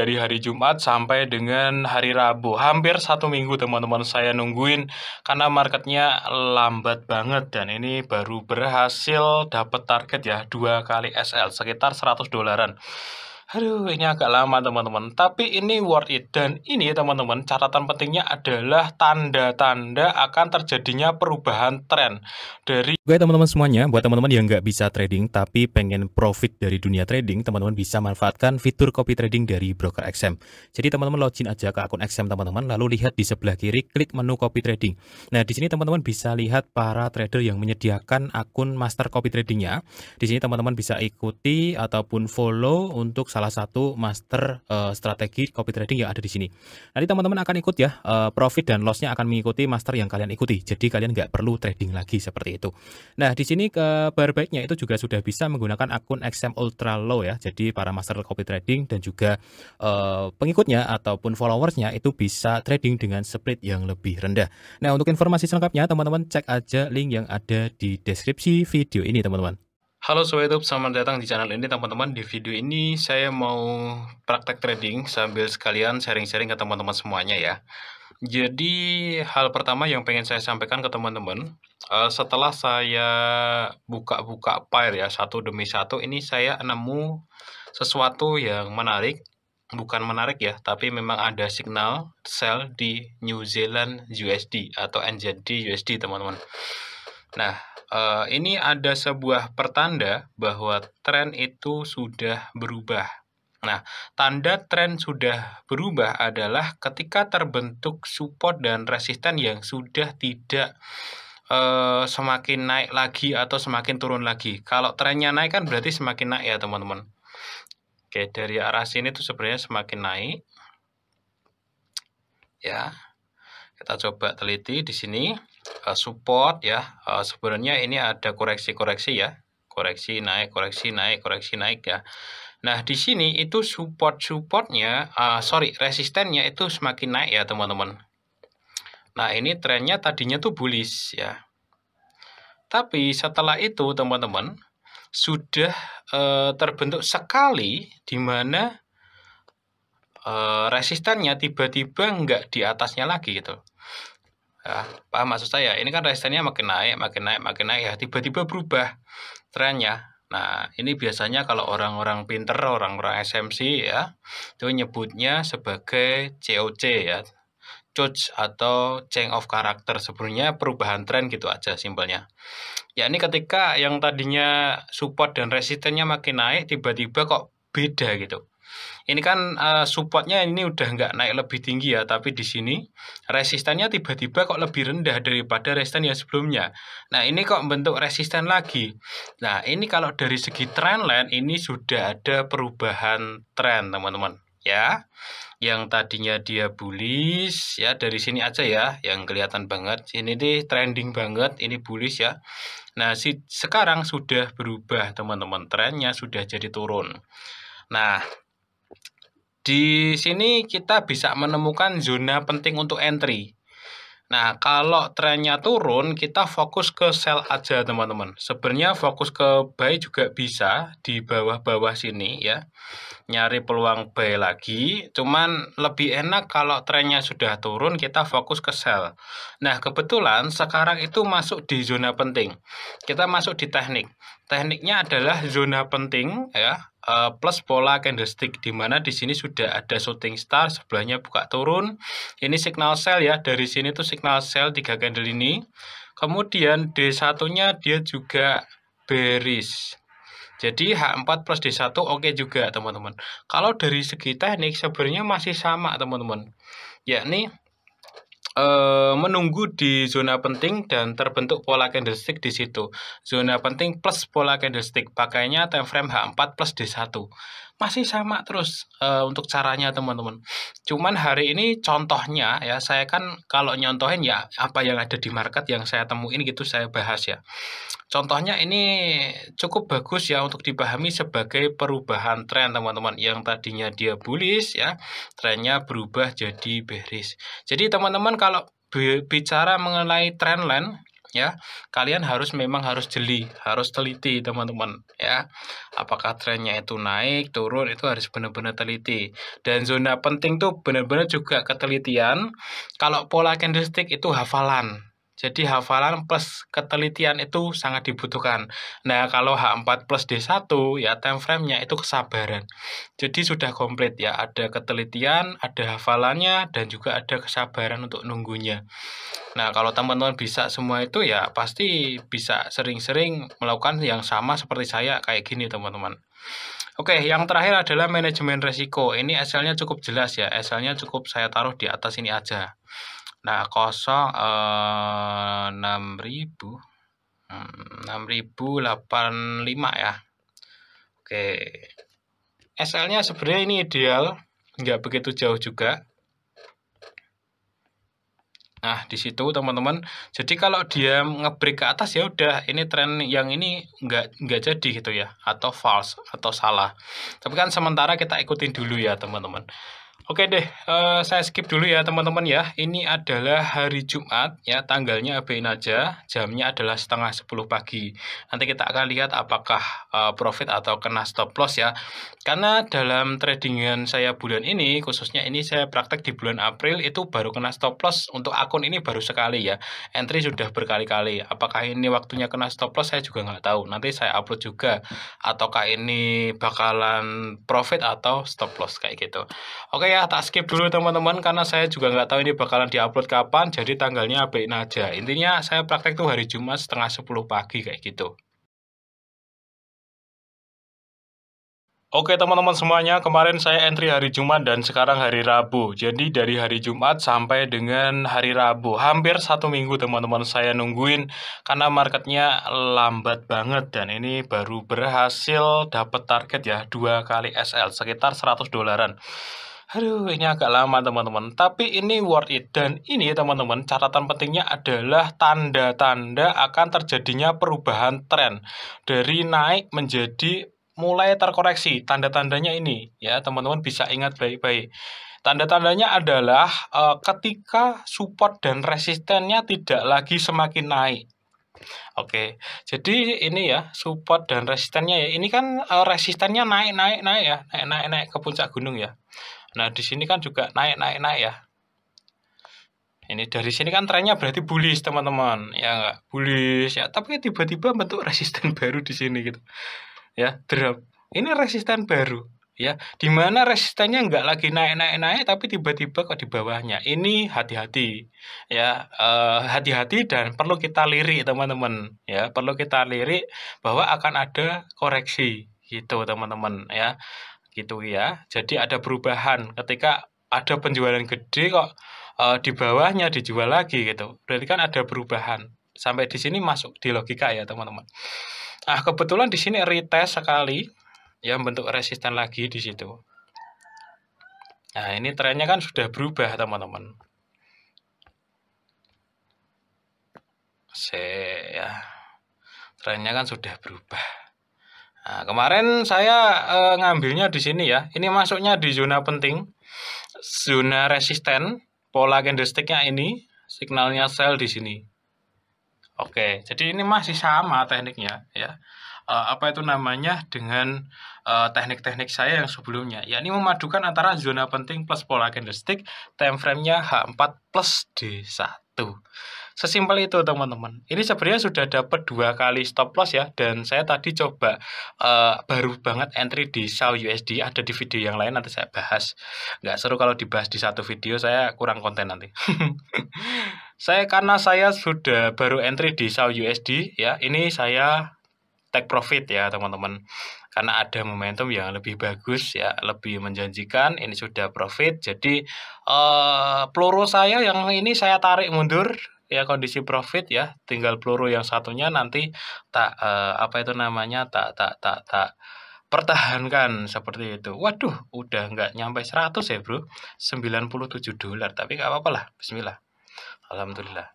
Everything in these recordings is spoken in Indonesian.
dari hari Jumat sampai dengan hari Rabu. Hampir 1 minggu teman-teman saya nungguin karena marketnya lambat banget dan ini baru berhasil dapat target ya 2 kali SL sekitar 100 dolaran. Aduh, ini agak lama teman-teman, tapi ini worth it. Dan ini teman-teman, catatan pentingnya adalah tanda-tanda akan terjadinya perubahan tren dari. Oke teman-teman semuanya, buat teman-teman yang nggak bisa trading tapi pengen profit dari dunia trading, teman-teman bisa manfaatkan fitur copy trading dari broker XM. Jadi teman-teman login aja ke akun XM teman-teman, lalu lihat di sebelah kiri, klik menu copy trading. Nah, di sini teman-teman bisa lihat para trader yang menyediakan akun master copy tradingnya. Di sini teman-teman bisa ikuti ataupun follow untuk salah satu master strategi copy trading yang ada di sini. Nanti teman-teman akan ikut ya, profit dan loss-nya akan mengikuti master yang kalian ikuti. Jadi kalian nggak perlu trading lagi seperti itu. Nah, di sini kabar baiknya itu juga sudah bisa menggunakan akun XM Ultra Low ya. Jadi para master copy trading dan juga pengikutnya ataupun followersnya itu bisa trading dengan split yang lebih rendah. Nah, untuk informasi selengkapnya teman-teman cek aja link yang ada di deskripsi video ini teman-teman. Halo Sobat YouTube, selamat datang di channel ini teman-teman. Di video ini saya mau praktek trading sambil sekalian sharing-sharing ke teman-teman semuanya ya. Jadi hal pertama yang pengen saya sampaikan ke teman-teman, setelah saya buka-buka pair ya satu demi satu, ini saya nemu sesuatu yang menarik. Bukan menarik ya, tapi memang ada signal sell di New Zealand USD atau NZD USD teman-teman. Nah, ini ada sebuah pertanda bahwa tren itu sudah berubah. Nah, tanda tren sudah berubah adalah ketika terbentuk support dan resisten yang sudah tidak semakin naik lagi atau semakin turun lagi. Kalau trennya naik kan berarti semakin naik ya teman-teman. Oke, dari arah sini tuh sebenarnya semakin naik. Ya, kita coba teliti di sini support ya. Sebenarnya ini ada koreksi-koreksi ya. Koreksi naik, koreksi naik, koreksi naik ya. Nah, di sini itu resistennya itu semakin naik ya, teman-teman. Nah, ini trennya tadinya tuh bullish ya. Tapi setelah itu, teman-teman, sudah terbentuk sekali di mana resistennya tiba-tiba nggak di atasnya lagi gitu. Ya, paham maksud saya? Ini kan resistennya makin naik, makin naik, makin naik ya. Tiba-tiba berubah trennya. Nah, ini biasanya kalau orang-orang pinter, orang-orang SMC ya, itu nyebutnya sebagai COC ya, Change atau Change of Character. Sebenarnya perubahan tren gitu aja simpelnya. Ya, ini ketika yang tadinya support dan resistennya makin naik, tiba-tiba kok beda gitu. Ini kan supportnya ini udah nggak naik lebih tinggi ya, tapi di sini resistannya tiba-tiba kok lebih rendah daripada resisten yang sebelumnya. Nah, ini kok bentuk resisten lagi. Nah, ini kalau dari segi trendline ini sudah ada perubahan tren, teman-teman. Ya, yang tadinya dia bullish ya, dari sini aja ya, yang kelihatan banget. Ini nih trending banget, ini bullish ya. Nah, sekarang sudah berubah, teman-teman. Trennya sudah jadi turun. Nah, di sini kita bisa menemukan zona penting untuk entry. Nah, kalau trennya turun, kita fokus ke sell aja, teman-teman. Sebenarnya fokus ke buy juga bisa di bawah-bawah sini ya. Nyari peluang buy lagi, cuman lebih enak kalau trennya sudah turun, kita fokus ke sell. Nah, kebetulan sekarang itu masuk di zona penting. Kita masuk di teknik. Tekniknya adalah zona penting ya. Plus pola candlestick, di mana di sini sudah ada shooting star, sebelahnya buka turun. Ini signal sell ya, dari sini tuh signal sell 3 candle ini. Kemudian D1-nya dia juga bearish. Jadi H4 plus D1 oke juga teman-teman. Kalau dari segi teknik sebenarnya masih sama teman-teman. Yakni menunggu di zona penting dan terbentuk pola candlestick di situ. Zona penting plus pola candlestick, pakainya time frame H4 plus D1. Masih sama terus untuk caranya teman-teman. Cuman hari ini contohnya ya, saya kan kalau nyontohin ya apa yang ada di market yang saya temuin gitu saya bahas ya. Contohnya ini cukup bagus ya untuk dipahami sebagai perubahan tren teman-teman. Yang tadinya dia bullish ya, trennya berubah jadi bearish. Jadi teman-teman kalau bicara mengenai trendline ya. Kalian memang harus jeli, harus teliti teman-teman ya. Apakah trennya itu naik, turun, itu harus benar-benar teliti. Dan zona penting tuh benar-benar juga ketelitian. Kalau pola candlestick itu hafalan. Jadi hafalan plus ketelitian itu sangat dibutuhkan. Nah, kalau H4 plus D1 ya time frame-nya itu kesabaran. Jadi sudah komplit ya, ada ketelitian, ada hafalannya, dan juga ada kesabaran untuk nunggunya. Nah, kalau teman-teman bisa semua itu ya pasti bisa sering-sering melakukan yang sama seperti saya kayak gini teman-teman. Oke, yang terakhir adalah manajemen resiko. Ini SL-nya cukup jelas ya, SL-nya cukup saya taruh di atas ini aja. Nah, 6.000 6.085 ya. Oke. SL-nya sebenarnya ini ideal, nggak begitu jauh juga. Nah, di situ teman-teman. Jadi kalau dia nge-break ke atas ya udah, ini tren yang ini nggak jadi gitu ya, atau false atau salah. Tapi kan sementara kita ikutin dulu ya teman-teman. Oke deh, saya skip dulu ya teman-teman ya. Ini adalah hari Jumat ya, tanggalnya abain aja, jamnya adalah 9:30 pagi. Nanti kita akan lihat apakah profit atau kena stop loss ya. Karena dalam tradingan saya bulan ini, khususnya ini saya praktek di bulan April, itu baru kena stop loss untuk akun ini baru sekali ya. Entry sudah berkali-kali. Apakah ini waktunya kena stop loss saya juga nggak tahu. Nanti saya upload juga. Ataukah ini bakalan profit atau stop loss kayak gitu. Oke ya, tak skip dulu teman-teman karena saya juga nggak tahu ini bakalan diupload kapan, jadi tanggalnya abain aja. Intinya saya praktek tuh hari Jumat 9:30 pagi kayak gitu. Oke teman-teman semuanya, kemarin saya entry hari Jumat dan sekarang hari Rabu. Jadi dari hari Jumat sampai dengan hari Rabu, hampir 1 minggu teman-teman saya nungguin karena marketnya lambat banget dan ini baru berhasil dapat target ya 2 kali SL sekitar 100 dolaran. Aduh, ini agak lama teman-teman, tapi ini worth it. Dan ini teman-teman, catatan pentingnya adalah tanda-tanda akan terjadinya perubahan tren dari naik menjadi mulai terkoreksi. Tanda-tandanya ini ya, teman-teman bisa ingat baik-baik. Tanda-tandanya adalah ketika support dan resistennya tidak lagi semakin naik. Oke, jadi ini ya support dan resistennya ya. Ini kan resistennya naik naik naik ya, naik naik naik ke puncak gunung ya. Nah, di sini kan juga naik naik naik ya. Ini dari sini kan trennya berarti bullish teman-teman, ya nggak? Bullish ya, tapi tiba-tiba bentuk resisten baru di sini gitu. Ya, drop. Ini resisten baru ya, di mana resistennya nggak lagi naik naik naik tapi tiba-tiba kok di bawahnya. Ini hati-hati ya, hati-hati dan perlu kita lirik teman-teman ya, perlu kita lirik bahwa akan ada koreksi gitu teman-teman ya, gitu ya. Jadi ada perubahan ketika ada penjualan gede kok di bawahnya dijual lagi gitu. Berarti kan ada perubahan. Sampai di sini masuk di logika ya teman-teman. Nah, kebetulan di sini retest sekali ya, bentuk resisten lagi di situ. Nah, ini trennya kan sudah berubah teman-teman. Ya. Trennya kan sudah berubah. Nah, kemarin saya ngambilnya di sini ya. Ini masuknya di zona penting. Zona resisten, pola candlestick-nya ini, signalnya sell di sini. Oke, jadi ini masih sama tekniknya ya. Apa itu namanya dengan teknik-teknik saya yang sebelumnya. Ya, ini memadukan antara zona penting plus pola candlestick, time frame-nya H4 plus D1. Sesimpel itu teman-teman. Ini sebenarnya sudah dapat 2 kali stop loss ya, dan saya tadi coba baru banget entry di SAU USD, ada di video yang lain nanti saya bahas. Nggak seru kalau dibahas di satu video, saya kurang konten nanti. Karena saya sudah baru entry di SAU USD ya, ini saya take profit ya teman-teman. Karena ada momentum yang lebih bagus ya, lebih menjanjikan, ini sudah profit. Jadi peluru saya yang ini saya tarik mundur ya, kondisi profit ya. Tinggal peluru yang satunya nanti tak apa itu namanya tak pertahankan seperti itu. Waduh, udah nggak nyampe 100 ya bro, 97 dolar, tapi nggak apa-apa lah, bismillah. Alhamdulillah.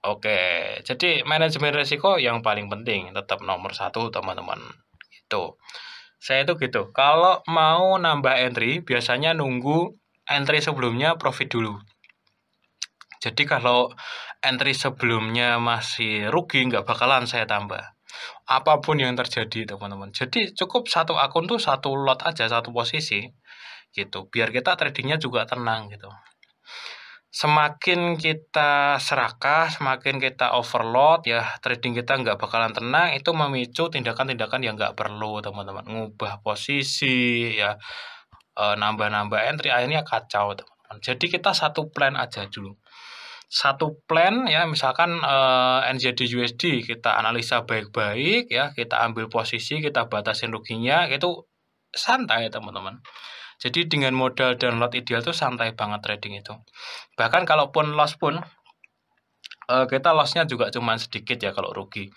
Oke, jadi manajemen risiko yang paling penting tetap nomor 1 teman-teman. Itu. Saya itu gitu. Kalau mau nambah entry, biasanya nunggu entry sebelumnya profit dulu. Jadi kalau entry sebelumnya masih rugi, nggak bakalan saya tambah. Apapun yang terjadi, teman-teman. Jadi cukup satu akun tuh satu lot aja, satu posisi, gitu. Biar kita tradingnya juga tenang, gitu. Semakin kita serakah, semakin kita overload, ya trading kita nggak bakalan tenang, itu memicu tindakan-tindakan yang nggak perlu, teman-teman. Ngubah posisi, ya nambah-nambah entry, akhirnya kacau, teman-teman. Jadi kita satu plan aja dulu. Satu plan ya, misalkan NZD USD kita analisa baik-baik ya, kita ambil posisi, kita batasin ruginya, itu santai, teman-teman. Jadi dengan modal dan lot ideal tuh santai banget trading itu. Bahkan kalaupun loss pun kita lossnya juga cuma sedikit ya kalau rugi.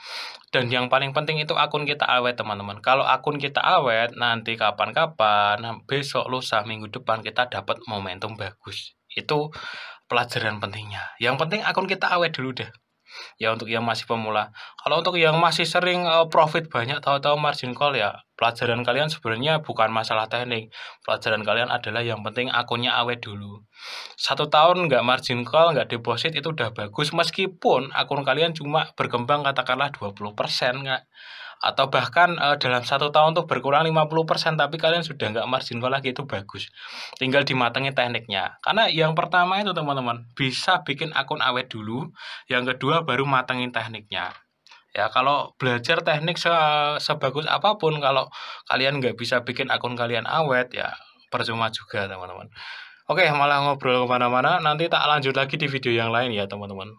Dan yang paling penting itu akun kita awet, teman-teman. Kalau akun kita awet, nanti kapan-kapan, besok, lusa, minggu depan kita dapat momentum bagus. Itu pelajaran pentingnya. Yang penting akun kita awet dulu deh. Ya untuk yang masih pemula. Kalau untuk yang masih sering profit banyak, tahu-tahu margin call, ya pelajaran kalian sebenarnya bukan masalah teknik. Pelajaran kalian adalah yang penting akunnya awet dulu. 1 tahun nggak margin call, nggak deposit, itu udah bagus. Meskipun akun kalian cuma berkembang katakanlah 20%, nggak, atau bahkan dalam 1 tahun tuh berkurang 50%, tapi kalian sudah nggak margin call lagi, itu bagus. Tinggal dimatengin tekniknya. Karena yang pertama itu, teman-teman, bisa bikin akun awet dulu. Yang kedua baru matengin tekniknya. Ya kalau belajar teknik sebagus apapun, kalau kalian nggak bisa bikin akun kalian awet, ya percuma juga, teman-teman. Oke, malah ngobrol kemana-mana. Nanti tak lanjut lagi di video yang lain ya, teman-teman.